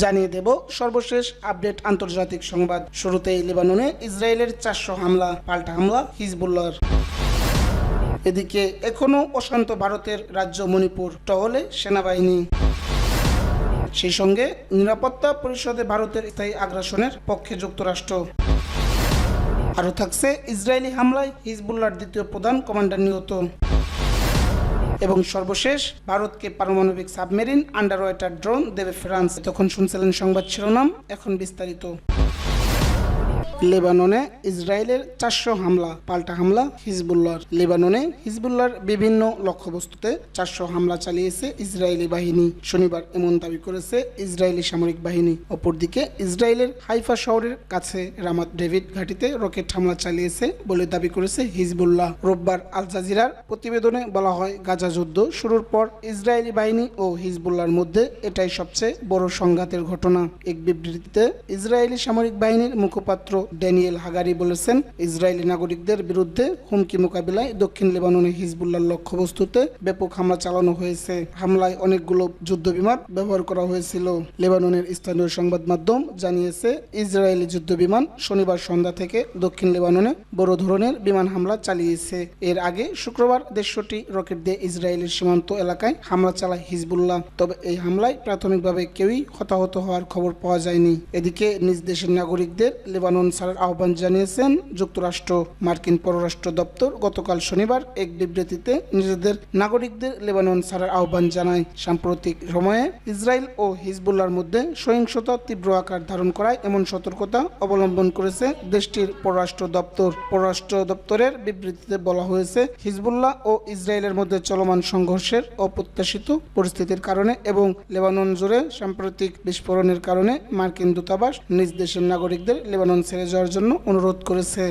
জানিয়ে দেব সর্বশেষ আপডেট আন্তর্জাতিক সংবাদ। শুরুতেই লেবাননে ইসরায়েলের 400 হামলা, পাল্টা হামলা হিজবুল্লাহর। এদিকে এখনও অশান্ত ভারতের রাজ্য মণিপুর, টহলে সেনাবাহিনী। সেই সঙ্গে নিরাপত্তা পরিষদে ভারতের স্থায়ী আগ্রাসনের পক্ষে যুক্তরাষ্ট্র। আরও থাকছে ইসরায়েলি হামলায় হিজবুল্লাহর দ্বিতীয় প্রধান কমান্ডার নিহত। এবং সর্বশেষ ভারতকে পারমাণবিক সাবমেরিন, আন্ডার ওয়াটার ড্রোন দেবে ফ্রান্স। তখন শুনছিলেন সংবাদ শিরোনাম, এখন বিস্তারিত। লেবাননে ইসরায়েলের 400 হামলা, পাল্টা হামলা হিজবুল্লাহর। লেবাননে হিজবুল্লাহর বিভিন্ন লক্ষ্যবস্তুতে 400 হামলা চালিয়েছে ইসরায়েলি বাহিনী। শনিবার এমন দাবি করেছে ইসরায়েলি সামরিক বাহিনী। অপরদিকে ইসরায়েলের হাইফা শহরের কাছে রামাত ডেভিড ঘাঁটিতে রকেট হামলা চালিয়েছে বলে দাবি করেছে হিজবুল্লাহ। রোববার আল জাজিরার প্রতিবেদনে বলা হয়, গাজা যুদ্ধ শুরুর পর ইসরায়েলি বাহিনী ও হিজবুল্লাহর মধ্যে এটাই সবচেয়ে বড় সংঘাতের ঘটনা। এক বিবৃতিতে ইসরায়েলি সামরিক বাহিনীর মুখপাত্র ড্যানিয়েল হাগারি বলেছেন, ইসরায়েলি নাগরিকদের বিরুদ্ধে হুমকি মোকাবিলায় দক্ষিণ লেবাননে হিজবুল্লাহর লক্ষ্যবস্তুতে ব্যাপক হামলা চালানো হয়েছে। হামলায় অনেকগুলো যুদ্ধবিমান ব্যবহার করা হয়েছিল। লেবাননের স্থানীয় সংবাদ মাধ্যম জানিয়েছে, ইসরায়েলি যুদ্ধবিমান শনিবার সন্ধ্যা থেকে দক্ষিণ লেবাননে বড় ধরনের বিমান হামলা চালিয়েছে। এর আগে শুক্রবার 150টি রকেট দিয়ে ইসরায়েলের সীমান্ত এলাকায় হামলা চালায় হিজবুল্লাহ। তবে এই হামলায় প্রাথমিকভাবে কেউই হতাহত হওয়ার খবর পাওয়া যায়নি। এদিকে নিজ দেশের নাগরিকদের লেবানন ছাড়ার আহ্বান জানিয়েছেন যুক্তরাষ্ট্র। মার্কিন পররাষ্ট্র দপ্তর গতকাল শনিবার এক বিবৃতিতে নিজেদের নাগরিকদের লেবানন ছাড়ার আহ্বান জানায়। সাম্প্রতিক সময়ে ইসরায়েল ও হিজবুল্লাহর মধ্যে সহিংসতা তীব্র আকার ধারণ করায় এমন সতর্কতা অবলম্বন করেছে দেশটির পররাষ্ট্র দপ্তর। পররাষ্ট্র দপ্তরের বিবৃতিতে বলা হয়েছে, হিজবুল্লাহ ও ইসরায়েলের মধ্যে চলমান সংঘর্ষের অপ্রত্যাশিত পরিস্থিতির কারণে এবং লেবানন জুড়ে সাম্প্রতিক বিস্ফোরণের কারণে মার্কিন দূতাবাস নিজ দেশের নাগরিকদের লেবানন ছেড়ে যাওয়ার জন্য অনুরোধ করেছে।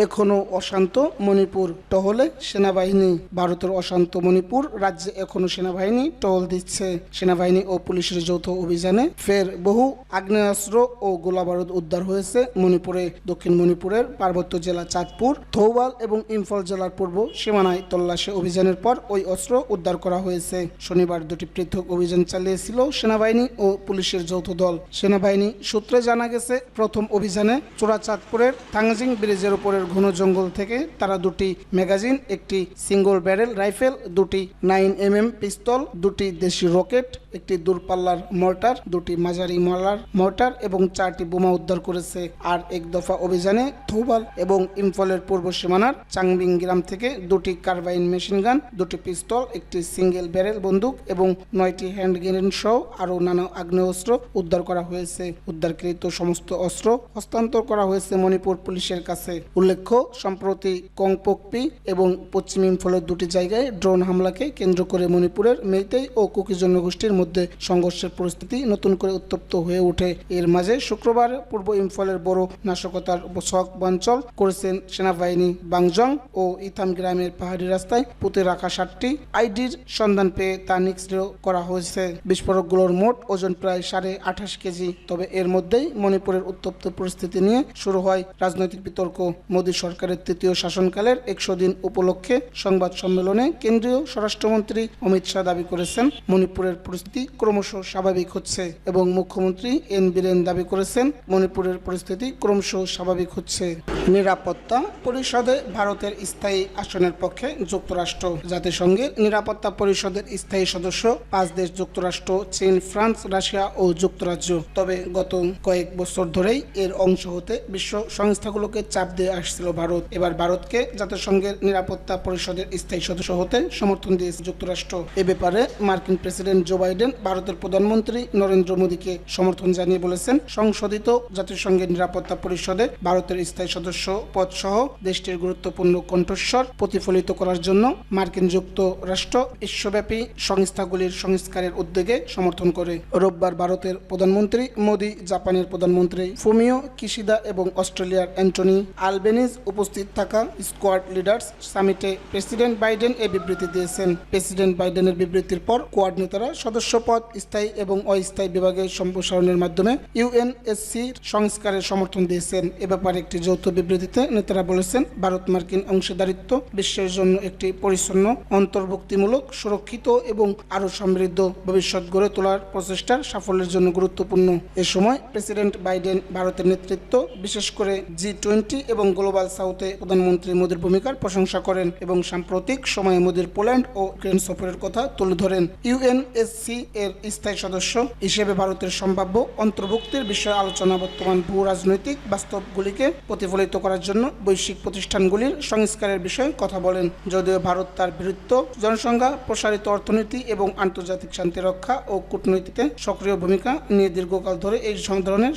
এখনও অশান্ত মণিপুর, টহলে সেনাবাহিনী। ভারতের অশান্ত মণিপুর রাজ্যে এখনও সেনাবাহিনী টহল দিচ্ছে। সেনাবাহিনী ও পুলিশের যৌথ অভিযানে ফের বহু আগ্নেয়াস্ত্র ও গোলাবারুদ উদ্ধার হয়েছে মণিপুরে। দক্ষিণ মণিপুরের পার্বত্য জেলা চাঁদপুর, থৌবাল এবং ইম্ফল জেলার পূর্ব সীমানায় তল্লাশি অভিযানের পর ওই অস্ত্র উদ্ধার করা হয়েছে। শনিবার দুটি পৃথক অভিযান চালিয়েছিল সেনাবাহিনী ও পুলিশের যৌথ দল। সেনাবাহিনী সূত্রে জানা গেছে, প্রথম অভিযানে চোরাচাঁদপুরের থাংজিং ব্রিজের উপরে ঘন জঙ্গল থেকে তারা দুটি ম্যাগাজিন, একটি সিঙ্গল ব্যারেল রাইফেল, দুটি 9mm পিস্তল, দুটি দেশি রকেট, একটি দূরপাল্লার মর্টার, দুটি মাঝারি মালার মর্টার এবং 4টি বোমা উদ্ধার করেছে। আর এক দফা অভিযানে থৌবাল এবং ইম্ফলের পূর্ব সীমানার চাংবিং গ্রাম থেকে দুটি কার্বাইন মেশিনগান, দুটি পিস্তল, একটি সিঙ্গেল ব্যারেল বন্দুক এবং 9টি হ্যান্ড গ্রেনেড সহ আরও নানা আগ্নেয়াস্ত্র উদ্ধার করা হয়েছে। উদ্ধারকৃত সমস্ত অস্ত্র হস্তান্তর করা হয়েছে মণিপুর পুলিশের কাছে। উল্লেখ্য, সম্প্রতি কংপোকপি এবং পশ্চিম ইম্ফলের দুটি জায়গায় ড্রোন হামলাকে কেন্দ্র করে মণিপুরের মেইতেই ও কুকি জনগোষ্ঠীর মধ্যে সংঘর্ষের পরিস্থিতি নতুন করে উত্তপ্ত হয়ে ওঠে। এর মাঝে শুক্রবার পূর্ব ইম্ফলের বড় নাশকতার ছক বানচল করেছেন সেনাবাহিনী। বাংজং ও ইথাম গ্রামের পাহাড়ি রাস্তায় পুঁতে রাখা 7টি আইডির সন্ধান পেয়ে তা নিষ্ক্রিয় করা হয়েছে। বিস্ফোরকগুলোর মোট ওজন প্রায় 28.5 কেজি। তবে এর মধ্যেই মণিপুরের উত্তপ্ত পরিস্থিতি নিয়ে শুরু হয় রাজনৈতিক বিতর্ক। মোদী সরকারের তৃতীয় শাসনকালের 100 দিন উপলক্ষে সংবাদ সম্মেলনে কেন্দ্রীয় স্বরাষ্ট্রমন্ত্রী অমিত শাহ দাবি করেছেন, মণিপুরের পরিস্থিতি ক্রমশ স্বাভাবিক হচ্ছে এবং মুখ্যমন্ত্রী এন বীরেন দাবি করেছেন, মণিপুরের পরিস্থিতি ক্রমশ স্বাভাবিক হচ্ছে। নিরাপত্তা পরিষদে ভারতের স্থায়ী আসনের পক্ষে যুক্তরাষ্ট্র। জাতিসংঘের নিরাপত্তা পরিষদের স্থায়ী সদস্য 5 দেশ যুক্তরাষ্ট্র, চীন, ফ্রান্স, রাশিয়া ও যুক্তরাজ্য। তবে গত কয়েক বছর ধরেই এর অংশ হতে বিশ্ব সংস্থাগুলোকে চাপ দিয়ে আসছিল ভারত। এবার ভারতকে জাতিসংঘের নিরাপত্তা পরিষদের স্থায়ী সদস্য হতে সমর্থন দিয়েছে যুক্তরাষ্ট্র। এ ব্যাপারে মার্কিন প্রেসিডেন্ট জো বাইডেন ভারতের প্রধানমন্ত্রী নরেন্দ্র মোদীকে সমর্থন জানিয়ে বলেছেন, সংশোধিত জাতিসংঘের নিরাপত্তা পরিষদে ভারতের স্থায়ী সদস্য পদ সহ দেশটির গুরুত্বপূর্ণ কণ্ঠস্বর প্রতিফলিত করার জন্য মার্কিন যুক্তরাষ্ট্র বিশ্বব্যাপী সংস্থাগুলির সংস্কারের উদ্যোগে সমর্থন করে। রোববার ভারতের প্রধানমন্ত্রী মোদী, জাপানের প্রধানমন্ত্রী ফুমিও কিশিদা এবং অস্ট্রেলিয়ার অ্যান্টনি আলবেনি নিজ উপস্থিত থাকা স্কোয়াড লিডার্স সামিটে প্রেসিডেন্ট বাইডেন এই বিবৃতি দিয়েছেন। প্রেসিডেন্ট বাইডেনের বিবৃতির পর কোয়াড নেতারা সদস্যপদ স্থায়ী এবং অস্থায়ী বিভাগের সম্প্রসারণের মাধ্যমে ইউএনএসসির সংস্কারের সমর্থন দিয়েছেন। এ ব্যাপারে একটি যৌথ বিবৃতিতে নেতারা বলেছেন, ভারত মার্কিন অংশীদারিত্ব বিশ্বের জন্য একটি পরিচ্ছন্ন, অন্তর্ভুক্তিমূলক, সুরক্ষিত এবং আরও সমৃদ্ধ ভবিষ্যৎ গড়ে তোলার প্রচেষ্টার সাফল্যের জন্য গুরুত্বপূর্ণ। এ সময় প্রেসিডেন্ট বাইডেন ভারতের নেতৃত্ব, বিশেষ করে G20 এবং গ্লোবাল সাউথে প্রধানমন্ত্রী মোদির ভূমিকার প্রশংসা করেন এবং সাম্প্রতিক সময়ে মোদির পোল্যান্ড ও ইউক্রেন সফরের কথা তুলে ধরেন। ইউএনএসসি এর স্থায়ী সদস্য হিসেবে ভারতের সম্ভাব্য অন্তর্ভুক্তির বিষয়ে আলোচনা বর্তমান ভূ রাজনৈতিক বাস্তবগুলিকে প্রতিফলিত করার জন্য বৈশ্বিক প্রতিষ্ঠানগুলির সংস্কারের বিষয়ে কথা বলেন। যদিও ভারত তার বৃহত্ত জনসংখ্যা, প্রসারিত অর্থনীতি এবং আন্তর্জাতিক শান্তি রক্ষা ও কূটনীতিতে সক্রিয় ভূমিকা নিয়ে দীর্ঘকাল ধরে এই ধরনের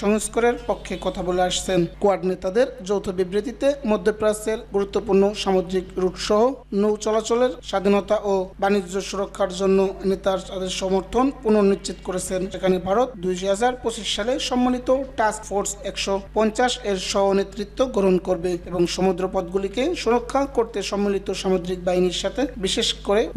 সংস্কারের পক্ষে কথা বলে আসছেন। কোয়াড নেতাদের যৌথ বিবৃতিতে মধ্যপ্রাচ্যের গুরুত্বপূর্ণ সামুদ্রিক রুট সহ নৌ চলাচলের স্বাধীনতা ও বাণিজ্য সুরক্ষার জন্য নেতার তাদের সমর্থন পুনর্নিশ্চিত করেছেন। সেখানে ভারত 2025 সালে সম্মিলিত টাস্ক ফোর্স 150 এর সহ নেতৃত্ব গ্রহণ করবে এবং সমুদ্রপথগুলিকে সুরক্ষা করতে সম্মিলিত সামুদ্রিক বাহিনীর সাথে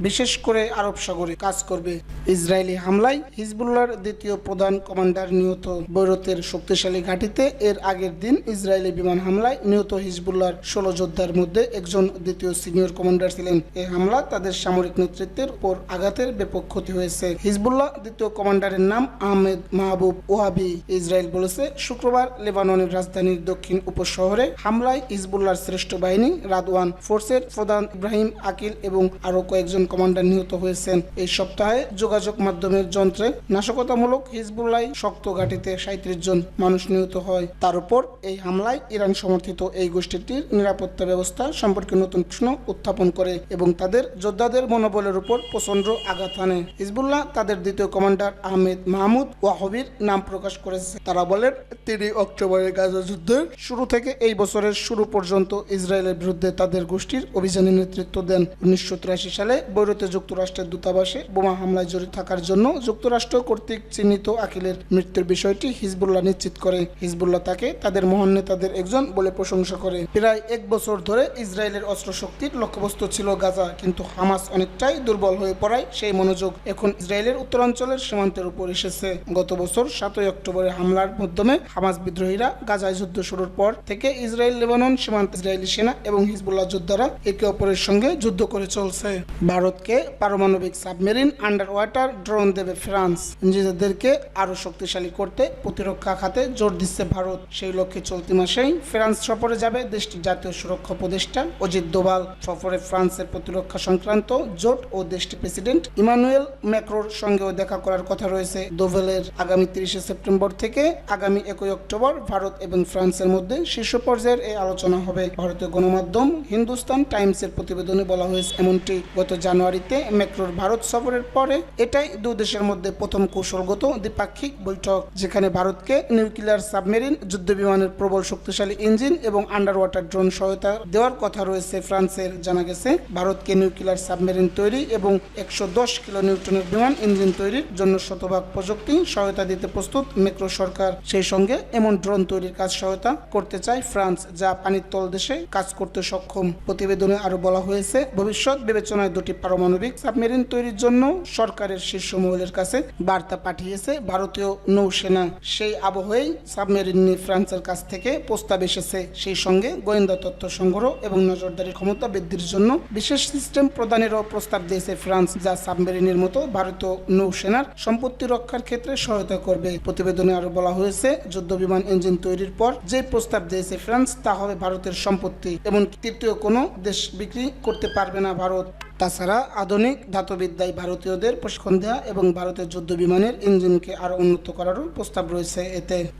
বিশেষ করে আরব সাগরে কাজ করবে। ইসরায়েলি হামলায় হিজবুল্লাহর দ্বিতীয় প্রধান কমান্ডার নিহত। বৈরুতের শক্তিশালী ঘাঁটিতে এর আগের দিন ইসরায়েলি বিমান হামলায় নিহত হিজবুল্লাহর 16 যোদ্ধার মধ্যে একজন দ্বিতীয় সিনিয়র কমান্ডার ছিলেন। এই হামলা তাদের সামরিক নেতৃত্বের উপর আঘাতের ব্যাপক ক্ষতি হয়েছে। হিজবুল্লাহ দ্বিতীয় কমান্ডারের নাম আহমেদ মাহবুব ওয়াহাবি। ইসরায়েল বলেছে, শুক্রবার লেবাননের রাজধানীর দক্ষিণ উপশহরে হামলায় হিজবুল্লাহর শ্রেষ্ঠ বাহিনী রাদওয়ান ফোর্সের প্রধান ইব্রাহিম আকিল এবং আরও কয়েকজন কমান্ডার নিহত হয়েছেন। এই সপ্তাহে যোগাযোগ মাধ্যমের যন্ত্রে নাশকতামূলক হিজবুল্লাহ শক্ত ঘাঁটিতে 37 জন মানুষ নিহত হয়। তার উপর এই হামলায় ইরান সমর্থিত এই গোষ্ঠীটির নিরাপত্তা ব্যবস্থা সম্পর্কে নতুন প্রশ্ন উত্থাপন করে এবং তাদের যোদ্ধাদের মনোবলের উপর প্রচন্ড আঘাত আনে। হিজবুল্লাহ তাদের দ্বিতীয় কমান্ডার আহমেদ মাহমুদ ওয়াহাবির নাম প্রকাশ করেছে। তারা বলেন, তিনি অক্টোবরের গাজা যুদ্ধের শুরু থেকে এই বছরের শুরু পর্যন্ত ইসরায়েলের বিরুদ্ধে তাদের গোষ্ঠীর অভিযানে নেতৃত্ব দেন। 1983 সালে বৈরুতে যুক্তরাষ্ট্রের দূতাবাসে বোমা হামলায় জড়িত থাকার জন্য যুক্তরাষ্ট্র কর্তৃক চিহ্নিত আকিলের মৃত্যুর বিষয়টি হিজবুল্লাহ নিশ্চিত করে। হিজবুল্লাহ তাকে তাদের মহান নেতাদের একজন বলে প্রশংসা করে। প্রায় 1 বছর ধরে ইসরায়েলের অস্ত্রশক্তির লক্ষ্যবস্তু ছিল গাজা, কিন্তু হামাস অনেকটাই দুর্বল হয়ে পড়ায় সেই মনোযোগ এখন ইসরায়েলের উত্তরাঞ্চলের সীমান্তের উপর এসেছে। গত বছর 7 অক্টোবরের হামলার মাধ্যমে হামাস বিদ্রোহীরা গাজায় যুদ্ধ শুরুর পর থেকে ইসরায়েল লেবানন সীমান্তে ইসরায়েলি সেনা এবং হিজবুল্লাহ যোদ্ধারা একে অপরের সঙ্গে যুদ্ধ করে চলছে। ভারতকে পারমাণবিক সাবমেরিন, আন্ডার ওয়াটার ড্রোন দেবে ফ্রান্স। নিজেদেরকে আরো শক্তিশালী করতে প্রতিরক্ষা খাতে জোর দিচ্ছে ভারত। সেই লক্ষ্যে চলতি মাসেই ফ্রান্স সফরে যাবে দেশটির জাতীয় সুরক্ষা উপদেষ্টা অজিত দোভাল। সফরে ফ্রান্সের প্রতিরক্ষা সংক্রান্ত জোট ও দেশটির প্রেসিডেন্ট ইমানুয়েল ম্যাক্রোর সঙ্গেও দেখা করার কথা রয়েছে। দোভালের আগামী 30 সেপ্টেম্বর থেকে আগামী 1 অক্টোবর ভারত এবং ফ্রান্সের মধ্যে শীর্ষ পর্যায়ের এই আলোচনা হবে। ভারতীয় গণমাধ্যম হিন্দুস্তান টাইমসের প্রতিবেদনে বলা হয়েছে এমনটি। গত জানুয়ারিতে ম্যাক্রোর ভারত সফরের পরে এটাই দুই দেশের মধ্যে প্রথম কৌশলগত দ্বিপাক্ষিক বৈঠক, যেখানে ভারতকে নিউক্লিয়ার সাবমেরিন, যুদ্ধবিমানের প্রবল শক্তিশালী ইঞ্জিন এবং আন্ডার ওয়াটার ড্রোন সহায়তা দেওয়ার কথা রয়েছে। ফ্রান্সের জানা গেছে, ভারতকে নিউক্লিয়ার সাবমেরিন তৈরি এবং 110 কিলো নিউটনের বিমান ইঞ্জিন তৈরির জন্য শতভাগ প্রযুক্তি সহায়তা দিতে প্রস্তুত ম্যাক্রো সরকার। সেই সঙ্গে এমন ড্রোন তৈরির কাজ সহায়তা করতে চায় ফ্রান্স, যা পানির তল দেশে কাজ করতে সক্ষম। প্রতিবেদনে আরো বলা হয়েছে, ভবিষ্যৎ বিবেচনায় দুটি পারমাণবিক সাবমেরিন তৈরির জন্য সরকারের শীর্ষ মহলের কাছে বার্তা পাঠিয়েছে ভারতীয় নৌসেনা। সেই আবহেই সাবমেরিন নিয়ে ফ্রান্সের কাছ থেকে প্রস্তাব এসেছে। সেই সঙ্গে গোয়েন্দা তথ্য সংগ্রহ এবং নজরদারির ক্ষমতা বৃদ্ধির জন্য বিশেষ সিস্টেম প্রদানেরও প্রস্তাব দিয়েছে ফ্রান্স, যা সাবমেরিনের মতো ভারতীয় নৌসেনার সম্পত্তি রক্ষার ক্ষেত্রে সহায়তা করবে। প্রতিবেদনে আরো বলা হয়েছে, যুদ্ধ বিমান ইঞ্জিন তৈরির পর যে প্রস্তাব দিয়েছে ফ্রান্স তা হবে ভারতের সম্পত্তি এবং তৃতীয় কোনো দেশ বিক্রি করতে পারবে না ভারত। তাছাড়া আধুনিক ধাতুবিদ্যায় ভারতীয়দের প্রশিক্ষণ দেওয়া এবং ভারতের যুদ্ধ বিমানের ইঞ্জিনকে আরও উন্নত করারও প্রস্তাব রয়েছে এতে।